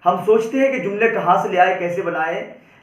हम सोचते हैं कि जुमले कहाँ से ले आए, कैसे बनाए,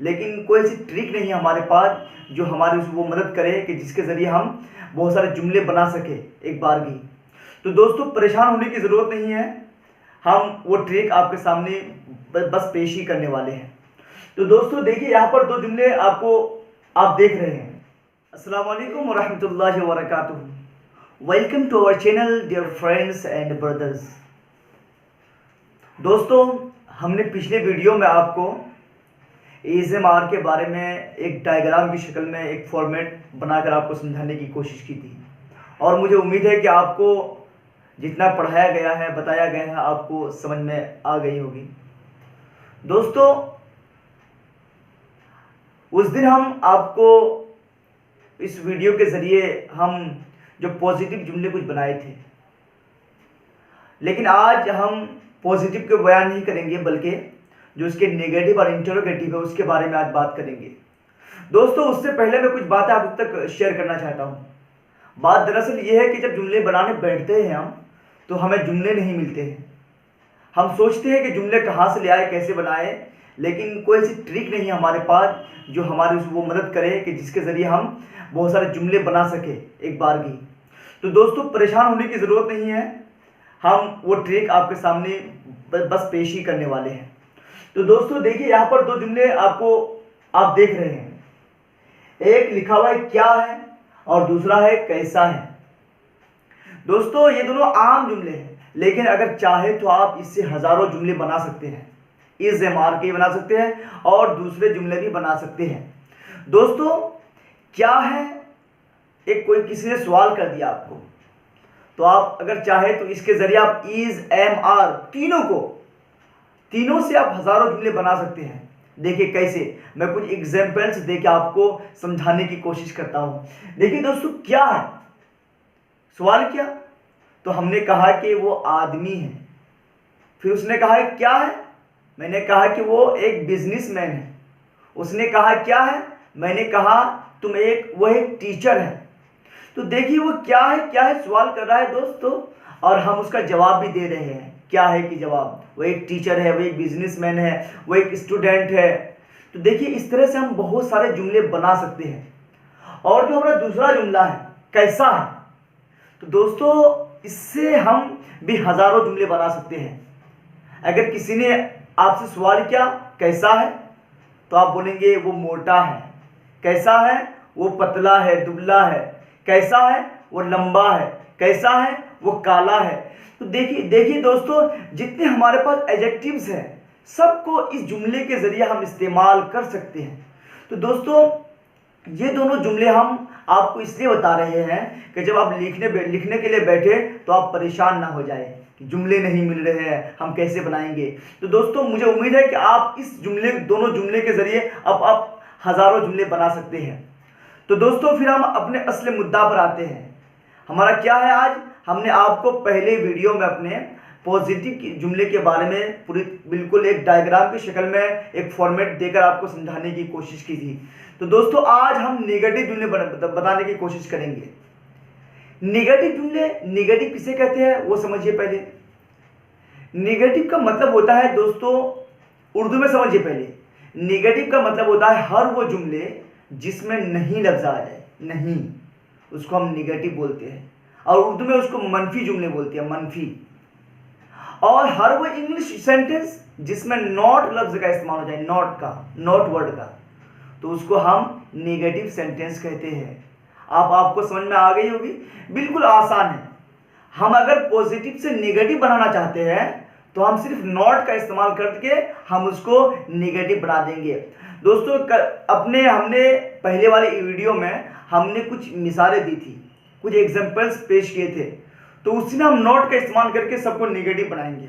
लेकिन कोई ऐसी ट्रिक नहीं है हमारे पास जो हमारी वो मदद करे कि जिसके ज़रिए हम बहुत सारे जुमले बना सके एक बार भी। तो दोस्तों परेशान होने की ज़रूरत नहीं है, हम वो ट्रिक आपके सामने बस पेश ही करने वाले हैं। तो दोस्तों देखिए यहाँ पर दो जुमले आप देख रहे हैं। अस्सलाम वालेकुम वरहमतुल्लाहि वबरकातुहू। Welcome to our channel dear friends and brothers. दोस्तों हमने पिछले वीडियो में आपको ASMR के बारे में एक डायग्राम की शक्ल में एक फॉर्मेट बनाकर आपको समझाने की कोशिश की थी, और मुझे उम्मीद है कि आपको जितना पढ़ाया गया है, बताया गया है, आपको समझ में आ गई होगी। दोस्तों उस दिन हम आपको इस वीडियो के ज़रिए हम जो पॉजिटिव जुमले कुछ बनाए थे, लेकिन आज हम पॉजिटिव के बयान नहीं करेंगे, बल्कि जो इसके नेगेटिव और इंटरोगेटिव है उसके बारे में आज बात करेंगे। दोस्तों उससे पहले मैं कुछ बातें आप तक शेयर करना चाहता हूँ। बात दरअसल ये है कि जब जुमले बनाने बैठते हैं हम, तो हमें जुमले नहीं मिलते हैं। हम सोचते हैं कि जुमले कहाँ से ले आए, कैसे बनाए, लेकिन कोई ऐसी ट्रिक नहीं है हमारे पास जो हमारी वो मदद करे कि जिसके ज़रिए हम बहुत सारे जुमले बना सके एक बार भी। तो दोस्तों परेशान होने की ज़रूरत नहीं है, हम वो ट्रिक आपके सामने बस पेश ही करने वाले हैं। तो दोस्तों देखिए यहाँ पर दो जुमले आप देख रहे हैं। एक लिखा हुआ है क्या है और दूसरा है कैसा है। दोस्तों ये दोनों आम जुमले हैं, लेकिन अगर चाहे तो आप इससे हज़ारों जुमले बना सकते हैं। ASMR के बना सकते हैं और दूसरे जुमले भी बना सकते हैं। दोस्तों क्या है, एक कोई किसी ने सवाल कर दिया आपको, तो आप अगर चाहे तो इसके ज़रिए आप ASMR तीनों से आप हज़ारों जुमले बना सकते हैं। देखिए कैसे, मैं कुछ एग्जाम्पल्स देके आपको समझाने की कोशिश करता हूँ। देखिए दोस्तों क्या है, सवाल क्या, तो हमने कहा कि वो आदमी है। फिर उसने कहा क्या है, मैंने कहा कि वो एक बिजनेसमैन है। उसने कहा क्या है, मैंने कहा वो एक टीचर है। तो देखिए वो क्या है सवाल कर रहा है दोस्तों, और हम उसका जवाब भी दे रहे हैं। क्या है कि जवाब, वो एक टीचर है, वो एक बिजनेसमैन है, वो एक स्टूडेंट है। तो देखिए इस तरह से हम बहुत सारे जुमले बना सकते हैं। और जो हमारा दूसरा जुमला है कैसा है, तो दोस्तों इससे हम भी हज़ारों जुमले बना सकते हैं। अगर किसी ने आपसे सवाल किया कैसा है, तो आप बोलेंगे वो मोटा है। कैसा है, वो पतला है, दुबला है। कैसा है, वो लंबा है। कैसा है, वो काला है। तो देखिए दोस्तों जितने हमारे पास एडजेक्टिव्स हैं, सबको इस जुमले के ज़रिए हम इस्तेमाल कर सकते हैं। तो दोस्तों ये दोनों जुमले हम आपको इसलिए बता रहे हैं कि जब आप लिखने के लिए बैठे तो आप परेशान ना हो जाए कि जुमले नहीं मिल रहे हैं, हम कैसे बनाएंगे। तो दोस्तों मुझे उम्मीद है कि आप इस दोनों जुमले के ज़रिए आप हज़ारों जुमले बना सकते हैं। तो दोस्तों फिर हम अपने असली मुद्दा पर आते हैं। हमारा क्या है आज, हमने आपको पहले वीडियो में अपने पॉजिटिव जुमले के बारे में बिल्कुल एक डायग्राम की शक्ल में एक फॉर्मेट देकर आपको समझाने की कोशिश की थी। तो दोस्तों आज हम नेगेटिव जुमले बताने की कोशिश करेंगे। नेगेटिव किसे कहते हैं वो समझिए पहले। नेगेटिव का मतलब होता है दोस्तों, उर्दू में समझिए पहले। नेगेटिव का मतलब होता है हर वो जुमले जिसमें नहीं लफ्ज़ आ जाए, नहीं, उसको हम नेगेटिव बोलते हैं। और उर्दू में उसको मनफी जुमले बोलते हैं, मनफी। और हर वो इंग्लिश सेंटेंस जिसमें नॉट लफ्ज़ का इस्तेमाल हो जाए, नॉट वर्ड का, तो उसको हम नेगेटिव सेंटेंस कहते हैं। आपको समझ में आ गई होगी, बिल्कुल आसान है। हम अगर पॉजिटिव से नेगेटिव बनाना चाहते हैं तो हम सिर्फ नॉट का इस्तेमाल करके हम उसको नेगेटिव बना देंगे। दोस्तों हमने पहले वाले वीडियो में हमने कुछ मिसालें दी थी, कुछ एग्जाम्पल्स पेश किए थे, तो उसी में हम नॉट का इस्तेमाल करके सबको नेगेटिव बनाएंगे।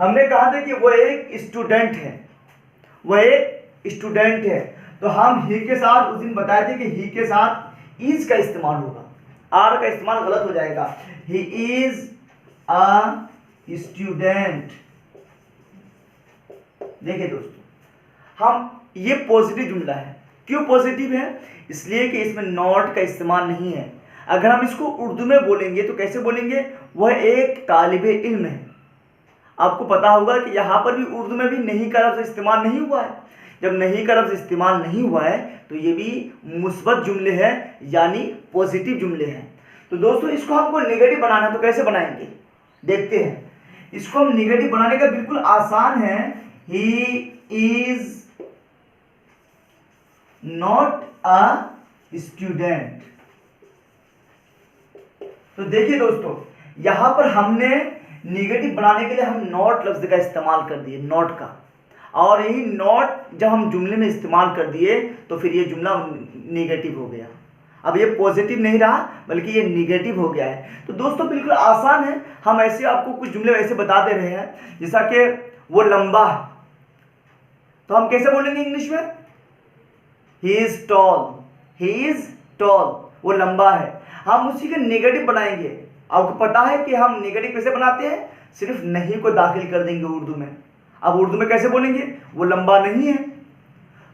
हमने कहा था कि वह एक स्टूडेंट है, तो हम ही के साथ उस दिन बताए थे कि ही के साथ इज का इस्तेमाल होगा, आर का इस्तेमाल गलत हो जाएगा। He is a student. देखिए दोस्तों ये पॉजिटिव जुमला है। क्यों पॉजिटिव है, इसलिए कि इसमें नॉट का इस्तेमाल नहीं है। अगर हम इसको उर्दू में बोलेंगे तो कैसे बोलेंगे, वह एक तालिबे इल्म है। आपको पता होगा कि यहाँ पर भी उर्दू में भी नहीं का लफ्ज़ इस्तेमाल नहीं हुआ है। जब नहीं का लफ्ज़ इस्तेमाल नहीं हुआ है तो ये भी मुस्बत जुमले हैं, यानी पॉजिटिव जुमले हैं। तो दोस्तों इसको हमको नेगेटिव बनाना है, तो कैसे बनाएंगे देखते हैं। इसको हम नेगेटिव बनाने का बिल्कुल आसान है। He is not a student. तो देखिए दोस्तों, यहां पर हमने नेगेटिव बनाने के लिए हम नॉट लफ्ज का इस्तेमाल कर दिए, नॉट का, और यही नॉट जब हम जुमले में इस्तेमाल कर दिए तो फिर ये जुमला नेगेटिव हो गया। अब ये पॉजिटिव नहीं रहा बल्कि ये नेगेटिव हो गया है। तो दोस्तों बिल्कुल आसान है, हम ऐसे आपको कुछ जुमले वैसे बता दे रहे हैं, जैसा कि वो लंबा है, तो हम कैसे बोलेंगे इंग्लिश में? He is tall, he is tall, वो लंबा है। हम उसी के नेगेटिव बनाएंगे। आपको पता है कि हम नेगेटिव कैसे बनाते हैं? सिर्फ नहीं को दाखिल कर देंगे उर्दू में। अब उर्दू में कैसे बोलेंगे? वो लंबा नहीं है,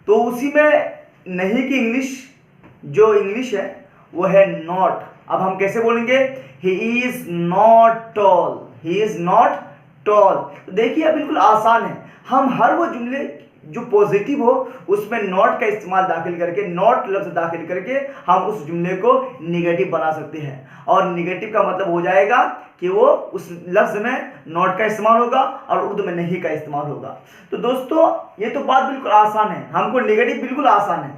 तो उसी में नहीं की इंग्लिश, जो इंग्लिश है वो है नॉट। अब हम कैसे बोलेंगे? He is not toll, he is not toll. तो देखिए बिल्कुल आसान है, हम हर वो जुमले जो पॉजिटिव हो उसमें नॉट का इस्तेमाल दाखिल करके, नॉट लफ्ज दाखिल करके हम उस जुमले को निगेटिव बना सकते हैं। और निगेटिव का मतलब हो जाएगा कि वो उस लफ्ज में नॉट का इस्तेमाल होगा और उर्दू में नहीं का इस्तेमाल होगा। तो दोस्तों ये तो बात बिल्कुल आसान है, हमको निगेटिव बिल्कुल आसान है,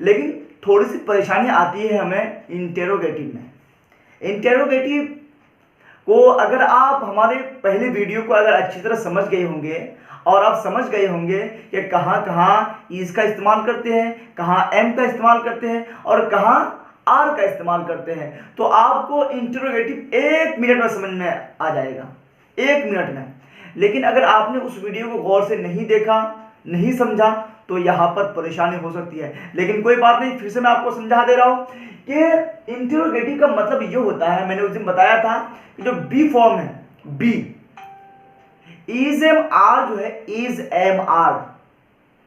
लेकिन थोड़ी सी परेशानी आती है हमें इंटेरोगेटिव में। इंटेरोगेटिव को अगर आप हमारे पहले वीडियो को अगर अच्छी तरह समझ गए होंगे और आप समझ गए होंगे कि कहाँ कहाँ इज का इस्तेमाल करते हैं, कहाँ एम का इस्तेमाल करते हैं और कहाँ आर का इस्तेमाल करते हैं, तो आपको इंटेरोगेटिव 1 मिनट में समझ में आ जाएगा, 1 मिनट में। लेकिन अगर आपने उस वीडियो को गौर से नहीं देखा, नहीं समझा, तो यहाँ पर परेशानी हो सकती है। लेकिन कोई बात नहीं, फिर से मैं आपको समझा दे रहा हूँ कि इंटेरोगेटिव का मतलब ये होता है, मैंने उस दिन बताया था कि जो बी फॉर्म है, बी इज एम आर जो है, इज एम आर,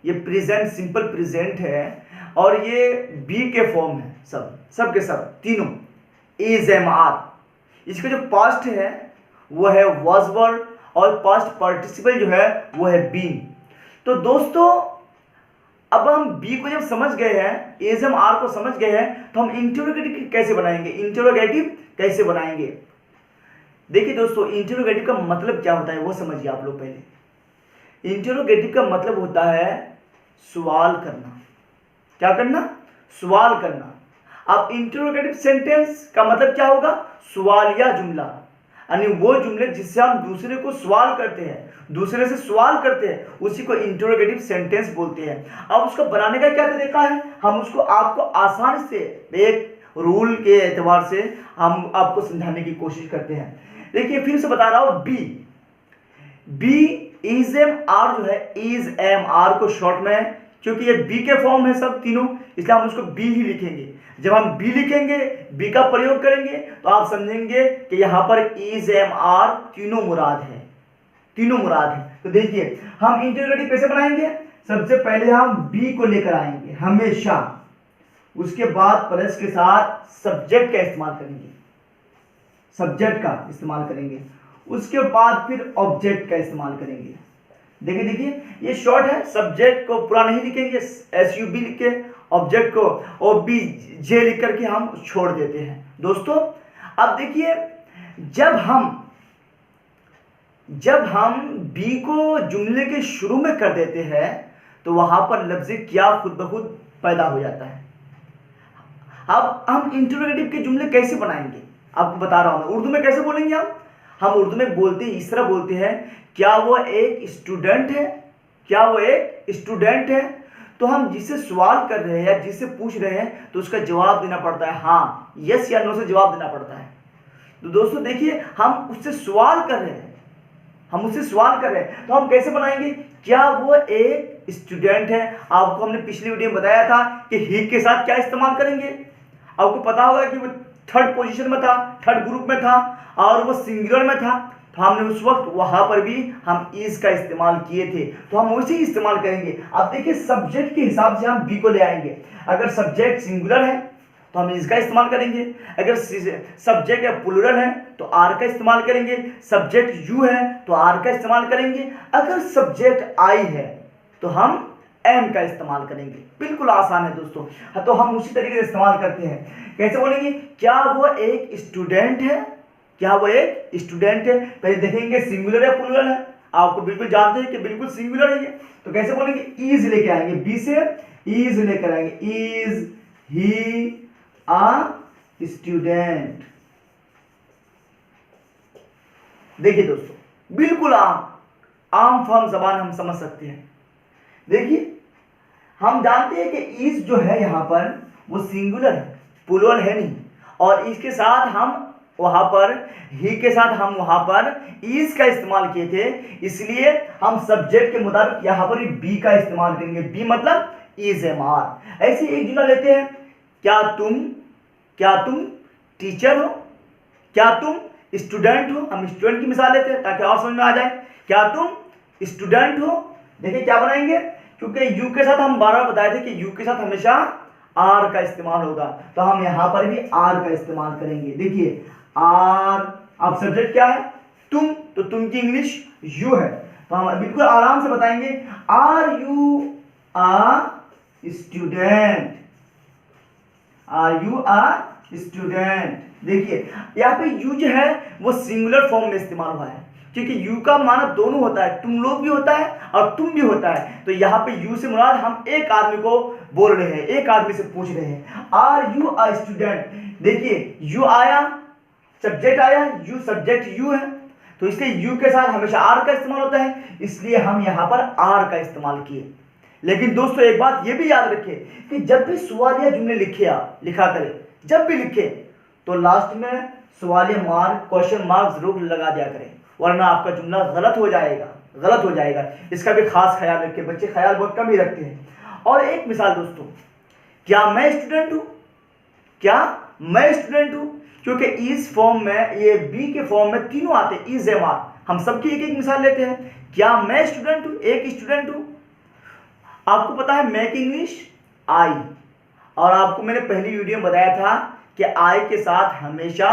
ये प्रेजेंट, सिंपल प्रेजेंट है और ये बी के फॉर्म है, सब के सब तीनों इज एम आर। इसका जो पास्ट है वो है वाज वर्ड और पास्ट पार्टिसिपल जो है वो है बीन। तो दोस्तों अब हम बी को जब समझ गए हैं, इज एम आर को समझ गए हैं, तो हम इंटेरोगेटिव कैसे बनाएंगे, इंटेरोगेटिव कैसे बनाएंगे? देखिए दोस्तों, इंटेरोगेटिव का मतलब क्या होता है वो समझिए आप लोग पहले। इंटेरोगेटिव का मतलब होता है सवाल करना। क्या करना? सवाल करना। अब इंटेरोगेटिव सेंटेंस का मतलब क्या होगा? सवालिया जुमला, यानी वो जुमले जिससे हम दूसरे को सवाल करते हैं, दूसरे से सवाल करते हैं, उसी को इंटेरोगेटिव सेंटेंस बोलते हैं। अब उसको बनाने का क्या तरीका है, हम उसको आपको आसान से एक रूल के एतबार से हम आपको समझाने की कोशिश करते हैं। देखिए फिर से बता रहा हूं, बी इज एम आर जो है, इज एम आर को शॉर्ट में, क्योंकि ये बी के फॉर्म है सब तीनों, इसलिए हम उसको बी ही लिखेंगे। जब हम बी लिखेंगे, बी का प्रयोग करेंगे, तो आप समझेंगे कि यहां पर इज एम आर तीनों मुराद है, तीनों मुराद है। तो देखिए हम इंटेरोगेटिव कैसे बनाएंगे? सबसे पहले हम बी को लेकर आएंगे हमेशा, उसके बाद प्लस के साथ सब्जेक्ट का इस्तेमाल करेंगे, सब्जेक्ट का इस्तेमाल करेंगे, उसके बाद फिर ऑब्जेक्ट का इस्तेमाल करेंगे। देखिए ये शॉर्ट है, सब्जेक्ट को पूरा नहीं लिखेंगे, एस यू बी लिख के, ऑब्जेक्ट को ओ बी जे लिख करके हम छोड़ देते हैं। दोस्तों अब देखिए, जब हम बी को जुमले के शुरू में कर देते हैं तो वहां पर लफ्ज़ क्या खुद ब खुद पैदा हो जाता है। अब हम इंटेरोगेटिव के जुमले कैसे बनाएंगे आपको बता रहा हूं मैं। उर्दू में कैसे बोलेंगे हम उर्दू में बोलते इस तरह बोलते हैं, क्या वो एक स्टूडेंट है, क्या वो एक स्टूडेंट है। तो हम जिससे सवाल कर रहे हैं या जिससे पूछ रहे हैं तो उसका जवाब देना पड़ता है, हाँ यस या नो से जवाब देना पड़ता है। तो दोस्तों देखिए, हम उससे सवाल कर रहे हैं, हम उससे सवाल कर रहे हैं, तो हम कैसे बनाएंगे? क्या वो एक स्टूडेंट है। आपको हमने पिछली वीडियो में बताया था कि ही के साथ क्या इस्तेमाल करेंगे। आपको पता होगा कि वो थर्ड पोजीशन में था, थर्ड ग्रुप में था और वो सिंगुलर में था, तो हमने उस वक्त वहां पर भी हम इज का इस्तेमाल किए थे, तो हम वैसे ही इस्तेमाल करेंगे। अब देखिए सब्जेक्ट के हिसाब से हम बी को ले आएंगे। अगर सब्जेक्ट सिंगुलर है तो हम इसका इस्तेमाल करेंगे। अगर सब्जेक्ट या प्लूरल है तो आर का इस्तेमाल करेंगे। सब्जेक्ट यू है तो आर का इस्तेमाल करेंगे। अगर सब्जेक्ट आई है तो हम एम का इस्तेमाल करेंगे। बिल्कुल आसान है दोस्तों। तो हम उसी तरीके से इस्तेमाल करते हैं। कैसे बोलेंगे? क्या वो एक स्टूडेंट है? क्या वो एक स्टूडेंट है? पहले देखेंगे सिंगुलर या प्लूरल है। आपको बिल्कुल जानते हैं कि बिल्कुल सिंगुलर है ये। तो कैसे बोलेंगे? इज लेके आएंगे, बी से इज लेकर आएंगे। Is he a student. देखिए दोस्तों, बिल्कुल आम फॉर्म जबान हम समझ सकते हैं। देखिए, हम जानते हैं कि इज जो है यहां पर वो सिंगुलर है, प्लूरल है नहीं। और इसके साथ हम वहां पर ही के साथ हम वहां पर इज का इस्तेमाल किए थे, इसलिए हम सब्जेक्ट के मुताबिक यहां पर बी का इस्तेमाल करेंगे। बी मतलब इज एम आर। ऐसे एक जुमला लेते हैं, क्या तुम टीचर हो? क्या तुम स्टूडेंट हो? हम स्टूडेंट की मिसाल लेते हैं ताकि और समझ में आ जाए। क्या तुम स्टूडेंट हो? देखिए क्या बनाएंगे, क्योंकि यू के साथ हम बार बार बताए थे कि यू के साथ हमेशा आर का इस्तेमाल होगा, तो हम यहां पर भी आर का इस्तेमाल करेंगे। देखिए आर, अब सब्जेक्ट क्या है? तुम, तो तुम की इंग्लिश यू है, तो हम बिल्कुल आराम से बताएंगे are you a student. Are you a student. देखिए यहाँ पे यू जो है वो सिंगुलर फॉर्म में इस्तेमाल हुआ है, क्योंकि यू का माना दोनों होता है, तुम लोग भी होता है और तुम भी होता है। तो यहाँ पे यू से मुराद हम एक आदमी को बोल रहे हैं, एक आदमी से पूछ रहे हैं। Are you a student. देखिए यू आया, सब्जेक्ट आया, यू सब्जेक्ट यू है, तो इसलिए यू के साथ हमेशा आर का इस्तेमाल होता है, इसलिए हम यहाँ पर आर का इस्तेमाल किए। लेकिन दोस्तों एक बात ये भी याद रखें कि जब भी सवालिया जुमले लिखा करें, जब भी लिखे तो लास्ट में सवालिया मार्क, क्वेश्चन मार्क जरूर लगा दिया करें, वरना आपका जुमला गलत हो जाएगा। इसका भी खास ख्याल रखें। बच्चे ख्याल बहुत कम ही रखते हैं। और एक मिसाल दोस्तों, क्या मैं स्टूडेंट हूं? क्या मैं स्टूडेंट हूं? क्योंकि इस फॉर्म में, ये बी के फॉर्म में तीनों आते हैं, इज एम आर। हम सबकी एक एक मिसाल लेते हैं। क्या मैं स्टूडेंट हूं? एक स्टूडेंट हूं। आपको पता है मैं की इंग्लिश आई, और आपको मैंने पहली वीडियो में बताया था कि आई के साथ हमेशा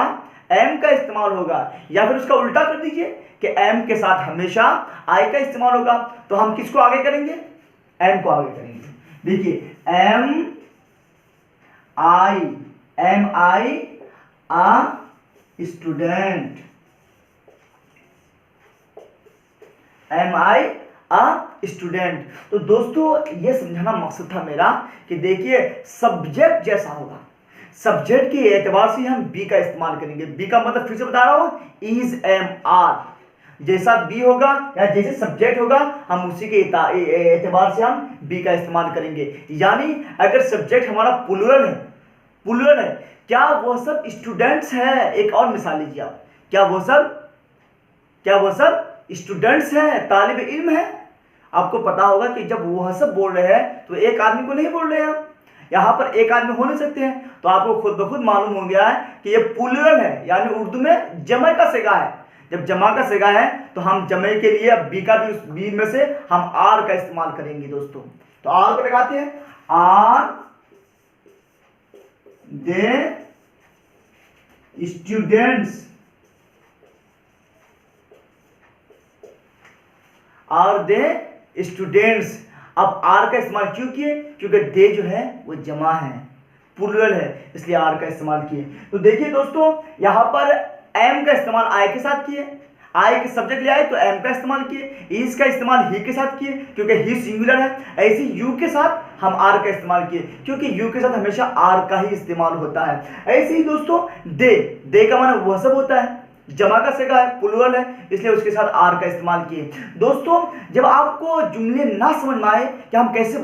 एम का इस्तेमाल होगा, या फिर उसका उल्टा कर दीजिए कि एम के साथ हमेशा आई का इस्तेमाल होगा। तो हम किसको आगे करेंगे? एम को आगे करेंगे। देखिए एम आई आ स्टूडेंट। एम आई आ स्टूडेंट। तो दोस्तों ये समझाना मकसद था मेरा कि देखिए सब्जेक्ट जैसा होगा, सब्जेक्ट के एतबार से हम बी का इस्तेमाल करेंगे। बी का मतलब फिर से बता रहा हूं, इज एम आर। जैसा बी होगा या जैसे सब्जेक्ट होगा, हम उसी के एतबार से हम बी का इस्तेमाल करेंगे। यानी अगर सब्जेक्ट हमारा प्लूरल है, क्या वो सब स्टूडेंट्स हैं? एक और मिसाल लीजिए आप, क्या वो सब स्टूडेंट्स हैं, तालिब इल्म है? आपको पता होगा कि जब वह सब बोल रहे हैं तो एक आदमी को नहीं बोल रहे हैं, यहां पर एक आदमी हो नहीं सकते हैं। तो आपको खुद ब खुद मालूम हो गया है कि ये प्लूरल है, यानी उर्दू में जमा का सिगा है। जब जमा का सिगा है तो हम जमे के लिए बी में से हम आर का इस्तेमाल करेंगे दोस्तों। तो आर को लगाते हैं, are they students. Are they students. अब आर का इस्तेमाल क्यों किए? क्योंकि दे जो है वो जमा है, प्लूरल है, इसलिए आर का इस्तेमाल किए। तो देखिए दोस्तों यहां पर एम का इस्तेमाल आई के साथ किए, आई के सब्जेक्ट ले आए तो एम का इस्तेमाल किए। इज का इस्तेमाल ही के साथ किए क्योंकि ही सिंगुलर है। ऐसे यू के साथ हम आर का इस्तेमाल किए क्योंकि यू के साथ हमेशा आर का ही इस्तेमाल होता है। ऐसे ही दोस्तों दे का माना वह सब होता है, जमा का सिगा है, प्लूरल है, इसलिए उसके साथ आर का इस्तेमाल किए। दोस्तों जब आपको जुमले ना समझ में आए कि हम कैसे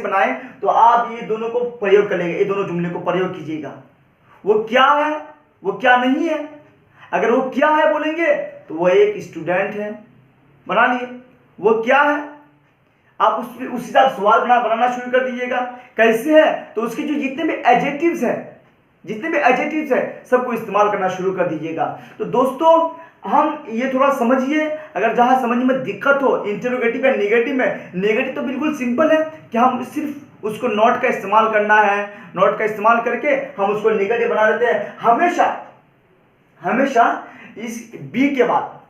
बनाएं, तो आप ये दोनों को प्रयोग करेंगे, ये दोनों जुमले को प्रयोग कीजिएगा। वो क्या है, वो क्या नहीं है। अगर वो क्या है बोलेंगे तो वो एक स्टूडेंट है, बना लिए। वो क्या है, आप उस हिसाब सवाल बनाना शुरू कर दीजिएगा। कैसे है, तो उसके जो जितने भी एडजेक्टिव्स है सबको इस्तेमाल करना शुरू कर दीजिएगा। तो दोस्तों हम ये थोड़ा समझिए, अगर जहां समझने में दिक्कत हो इंटरोगेटिव या नेगेटिव में, नेगेटिव तो बिल्कुल सिंपल है कि हम सिर्फ उसको नॉट का इस्तेमाल करना है, नॉट का इस्तेमाल करके हम उसको निगेटिव बना देते हैं। हमेशा हमेशा इस बी के बाद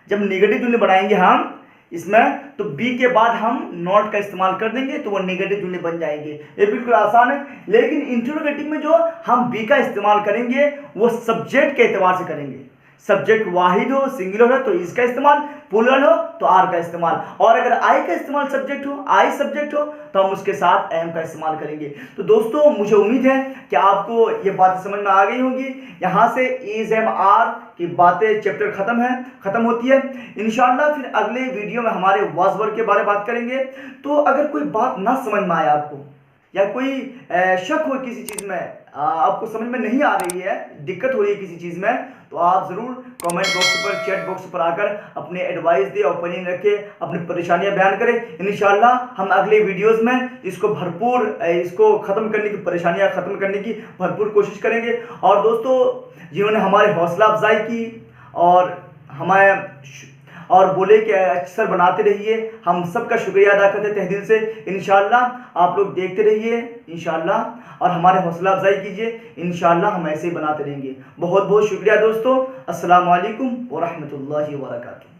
जब निगेटिव यूनिट बनाएंगे हम इसमें, तो बी के बाद हम नॉट का इस्तेमाल कर देंगे तो वो निगेटिव यूनिट बन जाएंगे। ये बिल्कुल आसान है। लेकिन इंटरोगेटिव में जो हम बी का इस्तेमाल करेंगे वो सब्जेक्ट के एतबार से करेंगे। सब्जेक्ट वाहिद हो, सिंगुलर हो तो इसका इस्तेमाल, प्लूरल हो तो आर का इस्तेमाल, और अगर आई का इस्तेमाल सब्जेक्ट हो, आई सब्जेक्ट हो तो हम उसके साथ एम का इस्तेमाल करेंगे। तो दोस्तों मुझे उम्मीद है कि आपको ये बातें समझ में आ गई होंगी। यहाँ से इज, एम, आर की बातें चैप्टर खत्म होती है। इंशाल्लाह फिर अगले वीडियो में हमारे वॉइस वर्क के बारे में बात करेंगे। तो अगर कोई बात ना समझ में आए आपको, या कोई शक हो किसी चीज़ में, आपको समझ में नहीं आ रही है, दिक्कत हो रही है किसी चीज़ में, तो आप ज़रूर कमेंट बॉक्स पर, चैट बॉक्स पर आकर अपने एडवाइस दें, ओपिनियन रखें, अपनी परेशानियां बयान करें। इंशाल्लाह हम अगले वीडियोस में इसको ख़त्म करने की, परेशानियां ख़त्म करने की भरपूर कोशिश करेंगे। और दोस्तों जिन्होंने हमारे हौसला अफजाई की और बोले कि अक्सर बनाते रहिए, हम सबका शुक्रिया अदा करते तहे दिल से। इंशाल्लाह आप लोग देखते रहिए इंशाल्लाह, और हमारे हौसला अफजाई कीजिए। इंशाल्लाह हम ऐसे ही बनाते रहेंगे। बहुत बहुत शुक्रिया दोस्तों। अस्सलाम वालेकुम व रहमतुल्लाहि व बरकातुहू।